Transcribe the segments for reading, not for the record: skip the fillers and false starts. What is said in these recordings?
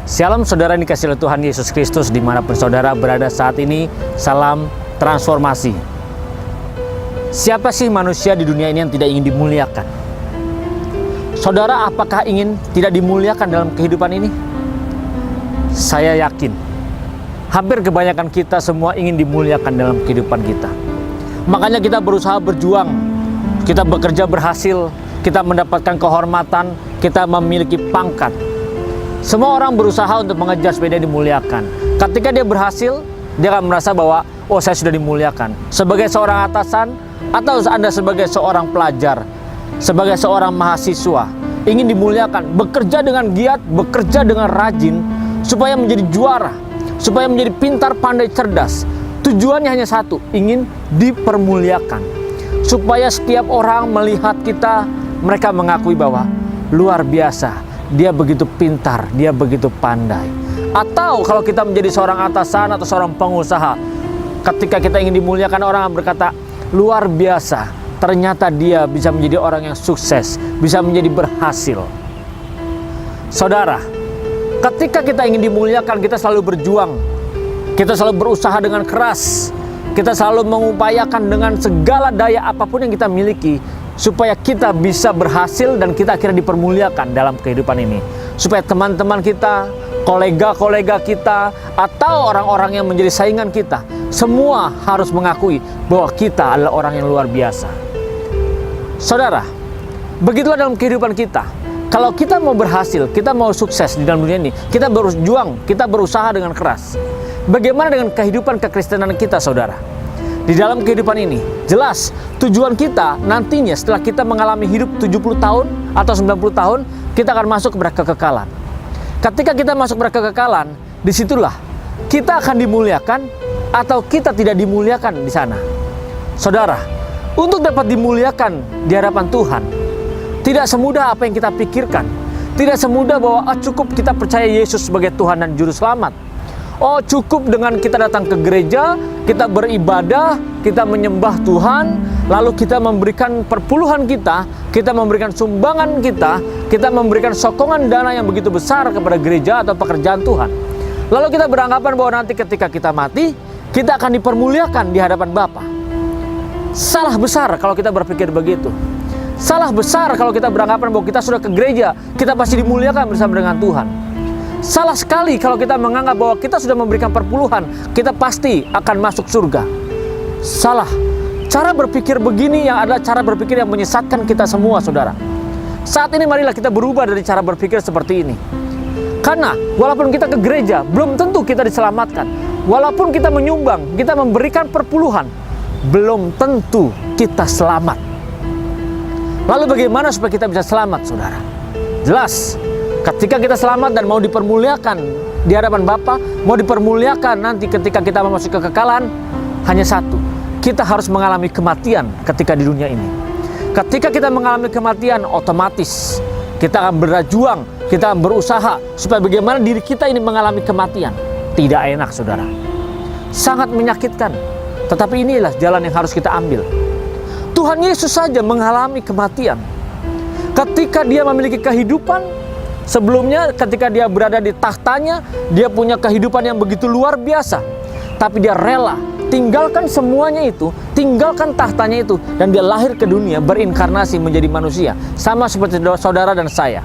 Shalom saudara yang dikasihi oleh Tuhan Yesus Kristus dimanapun saudara berada saat ini. Salam transformasi. Siapa sih manusia di dunia ini yang tidak ingin dimuliakan? Saudara, apakah ingin tidak dimuliakan dalam kehidupan ini? Saya yakin hampir kebanyakan kita semua ingin dimuliakan dalam kehidupan kita. Makanya kita berusaha berjuang, kita bekerja berhasil, kita mendapatkan kehormatan, kita memiliki pangkat. Semua orang berusaha untuk mengejar supaya dia dimuliakan. Ketika dia berhasil, dia akan merasa bahwa, oh, saya sudah dimuliakan. Sebagai seorang atasan, atau Anda sebagai seorang pelajar, sebagai seorang mahasiswa, ingin dimuliakan, bekerja dengan giat, bekerja dengan rajin, supaya menjadi juara, supaya menjadi pintar, pandai, cerdas. Tujuannya hanya satu, ingin dipermuliakan. Supaya setiap orang melihat kita, mereka mengakui bahwa luar biasa, dia begitu pintar, dia begitu pandai. Atau kalau kita menjadi seorang atasan atau seorang pengusaha, ketika kita ingin dimuliakan, orang berkata, luar biasa, ternyata dia bisa menjadi orang yang sukses, bisa menjadi berhasil. Saudara, ketika kita ingin dimuliakan, kita selalu berjuang, kita selalu berusaha dengan keras, kita selalu mengupayakan dengan segala daya apapun yang kita miliki, supaya kita bisa berhasil dan kita akhirnya dipermuliakan dalam kehidupan ini. Supaya teman-teman kita, kolega-kolega kita, atau orang-orang yang menjadi saingan kita, semua harus mengakui bahwa kita adalah orang yang luar biasa. Saudara, begitulah dalam kehidupan kita. Kalau kita mau berhasil, kita mau sukses di dalam dunia ini, kita berjuang, kita berusaha dengan keras. Bagaimana dengan kehidupan kekristenan kita, saudara? Di dalam kehidupan ini, jelas tujuan kita nantinya setelah kita mengalami hidup 70 tahun atau 90 tahun, kita akan masuk kepada kekekalan. Ketika kita masuk kepada kekekalan, disitulah kita akan dimuliakan atau kita tidak dimuliakan di sana. Saudara, untuk dapat dimuliakan di hadapan Tuhan, tidak semudah apa yang kita pikirkan. Tidak semudah bahwa cukup kita percaya Yesus sebagai Tuhan dan Juru Selamat. Oh, cukup dengan kita datang ke gereja, kita beribadah, kita menyembah Tuhan, lalu kita memberikan perpuluhan kita memberikan sumbangan kita memberikan sokongan dana yang begitu besar kepada gereja atau pekerjaan Tuhan. Lalu kita beranggapan bahwa nanti ketika kita mati, kita akan dipermuliakan di hadapan Bapa. Salah besar kalau kita berpikir begitu. Salah besar kalau kita beranggapan bahwa kita sudah ke gereja, kita pasti dimuliakan bersama dengan Tuhan. Salah sekali kalau kita menganggap bahwa kita sudah memberikan perpuluhan, kita pasti akan masuk surga. Salah. Cara berpikir begini yang adalah cara berpikir yang menyesatkan kita semua, saudara. Saat ini marilah kita berubah dari cara berpikir seperti ini. Karena walaupun kita ke gereja, belum tentu kita diselamatkan. Walaupun kita menyumbang, kita memberikan perpuluhan, belum tentu kita selamat. Lalu bagaimana supaya kita bisa selamat, saudara? Jelas, ketika kita selamat dan mau dipermuliakan di hadapan Bapa, mau dipermuliakan nanti ketika kita memasuki kekekalan, hanya satu, kita harus mengalami kematian ketika di dunia ini. Ketika kita mengalami kematian, otomatis kita akan berjuang, kita akan berusaha supaya bagaimana diri kita ini mengalami kematian. Tidak enak, saudara. Sangat menyakitkan. Tetapi inilah jalan yang harus kita ambil. Tuhan Yesus saja mengalami kematian. Ketika dia memiliki kehidupan, sebelumnya ketika dia berada di tahtanya, dia punya kehidupan yang begitu luar biasa. Tapi dia rela tinggalkan semuanya itu, tinggalkan tahtanya itu, dan dia lahir ke dunia, berinkarnasi menjadi manusia, sama seperti saudara dan saya.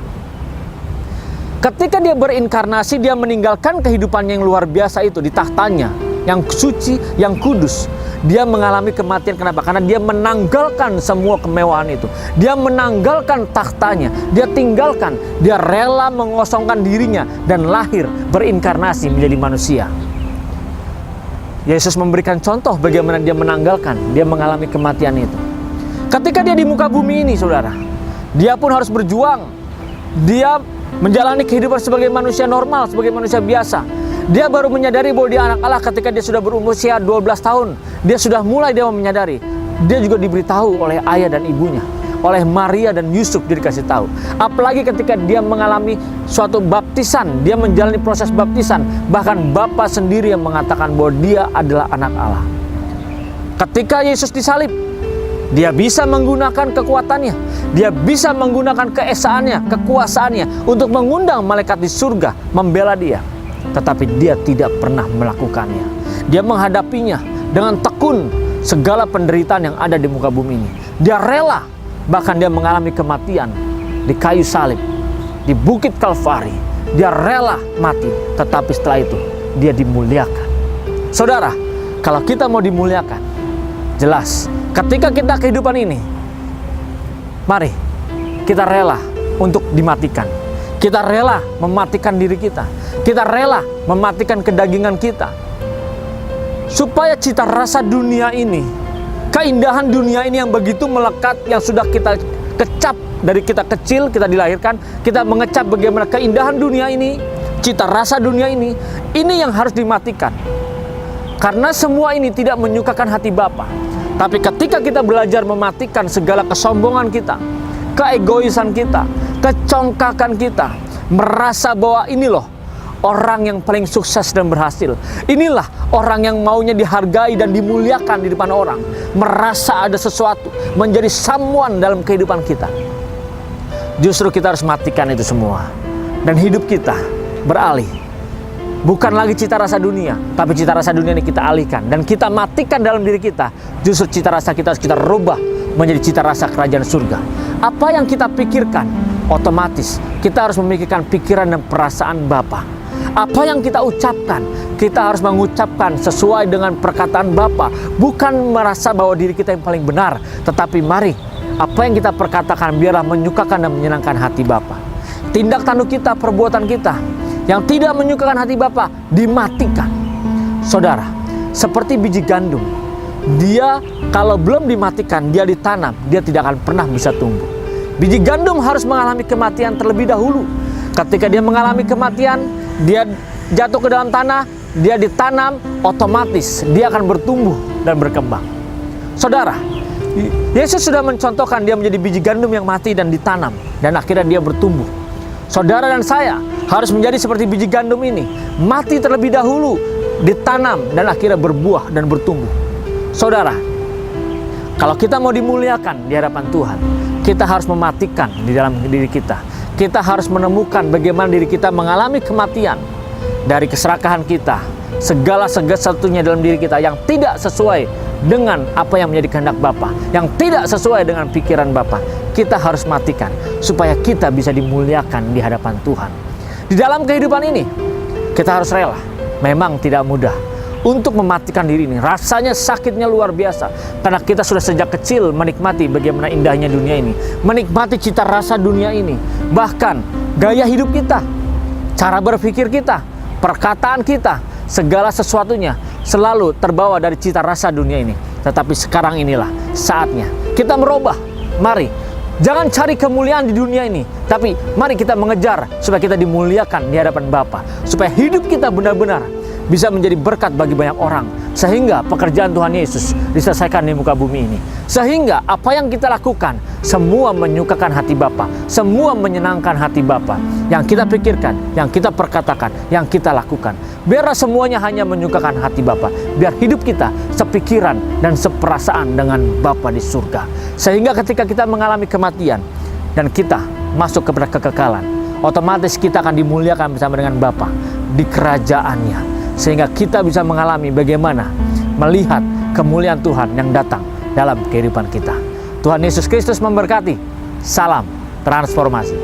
Ketika dia berinkarnasi, dia meninggalkan kehidupan yang luar biasa itu di tahtanya, yang suci, yang kudus. Dia mengalami kematian. Kenapa? Karena dia menanggalkan semua kemewahan itu. Dia menanggalkan tahtanya. Dia tinggalkan. Dia rela mengosongkan dirinya dan lahir berinkarnasi menjadi manusia. Yesus memberikan contoh bagaimana dia menanggalkan, dia mengalami kematian itu. Ketika dia di muka bumi ini, saudara, dia pun harus berjuang. Dia menjalani kehidupan sebagai manusia normal, sebagai manusia biasa. Dia baru menyadari bahwa dia anak Allah ketika dia sudah berusia 12 tahun. Dia sudah mulai menyadari. Dia juga diberitahu oleh ayah dan ibunya, oleh Maria dan Yusuf, dia dikasih tahu. Apalagi ketika dia mengalami suatu baptisan, dia menjalani proses baptisan, bahkan Bapa sendiri yang mengatakan bahwa dia adalah anak Allah. Ketika Yesus disalib, Dia bisa menggunakan kekuatannya, dia bisa menggunakan keesaannya, kekuasaannya untuk mengundang malaikat di surga membela dia. Tetapi dia tidak pernah melakukannya. Dia menghadapinya dengan tekun segala penderitaan yang ada di muka bumi ini. Dia rela, bahkan dia mengalami kematian di kayu salib, di bukit Kalvari. Dia rela mati, tetapi setelah itu dia dimuliakan. Saudara, kalau kita mau dimuliakan, jelas ketika kita kehidupan ini, mari kita rela untuk dimatikan. Kita rela mematikan diri kita. Kita rela mematikan kedagingan kita, supaya cita rasa dunia ini, keindahan dunia ini yang begitu melekat, yang sudah kita kecap dari kita kecil, kita dilahirkan, kita mengecap bagaimana keindahan dunia ini, cita rasa dunia ini yang harus dimatikan. Karena semua ini tidak menyukakan hati Bapa. Tapi ketika kita belajar mematikan segala kesombongan kita, keegoisan kita, kecongkakan kita, merasa bahwa ini loh orang yang paling sukses dan berhasil, inilah orang yang maunya dihargai dan dimuliakan di depan orang, merasa ada sesuatu, menjadi someone dalam kehidupan kita. Justru kita harus matikan itu semua, dan hidup kita beralih. Bukan lagi cita rasa dunia, tapi cita rasa dunia ini kita alihkan dan kita matikan dalam diri kita. Justru cita rasa kita harus kita rubah menjadi cita rasa kerajaan surga. Apa yang kita pikirkan, otomatis kita harus memikirkan pikiran dan perasaan Bapa. Apa yang kita ucapkan, kita harus mengucapkan sesuai dengan perkataan Bapa. Bukan merasa bahwa diri kita yang paling benar, tetapi mari apa yang kita perkatakan biarlah menyukakan dan menyenangkan hati Bapa. Tindak tanduk kita, perbuatan kita yang tidak menyukakan hati Bapa dimatikan. Saudara, seperti biji gandum, dia kalau belum dimatikan, dia ditanam, dia tidak akan pernah bisa tumbuh. Biji gandum harus mengalami kematian terlebih dahulu. Ketika dia mengalami kematian, dia jatuh ke dalam tanah, dia ditanam, otomatis dia akan bertumbuh dan berkembang. Saudara, Yesus sudah mencontohkan dia menjadi biji gandum yang mati dan ditanam, dan akhirnya dia bertumbuh. Saudara dan saya harus menjadi seperti biji gandum ini, mati terlebih dahulu, ditanam, dan akhirnya berbuah dan bertumbuh. Saudara, kalau kita mau dimuliakan di hadapan Tuhan, kita harus mematikan di dalam diri kita. Kita harus menemukan bagaimana diri kita mengalami kematian dari keserakahan kita, segala sesuatunya dalam diri kita yang tidak sesuai dengan apa yang menjadi kehendak Bapa, yang tidak sesuai dengan pikiran Bapa. Kita harus matikan supaya kita bisa dimuliakan di hadapan Tuhan. Di dalam kehidupan ini kita harus rela. Memang tidak mudah untuk mematikan diri ini. Rasanya sakitnya luar biasa, karena kita sudah sejak kecil menikmati bagaimana indahnya dunia ini, menikmati cita rasa dunia ini. Bahkan gaya hidup kita, cara berpikir kita, perkataan kita, segala sesuatunya selalu terbawa dari cita rasa dunia ini. Tetapi sekarang inilah saatnya kita merubah. Mari, jangan cari kemuliaan di dunia ini, tapi mari kita mengejar supaya kita dimuliakan di hadapan Bapa, supaya hidup kita benar-benar bisa menjadi berkat bagi banyak orang, sehingga pekerjaan Tuhan Yesus diselesaikan di muka bumi ini. Sehingga apa yang kita lakukan semua menyukakan hati Bapa, semua menyenangkan hati Bapa. Yang kita pikirkan, yang kita perkatakan, yang kita lakukan, biarlah semuanya hanya menyukakan hati Bapa. Biar hidup kita sepikiran dan seperasaan dengan Bapa di surga. Sehingga ketika kita mengalami kematian dan kita masuk kepada kekekalan, otomatis kita akan dimuliakan bersama dengan Bapa di kerajaannya. Sehingga kita bisa mengalami bagaimana melihat kemuliaan Tuhan yang datang dalam kehidupan kita. Tuhan Yesus Kristus memberkati. Salam transformasi.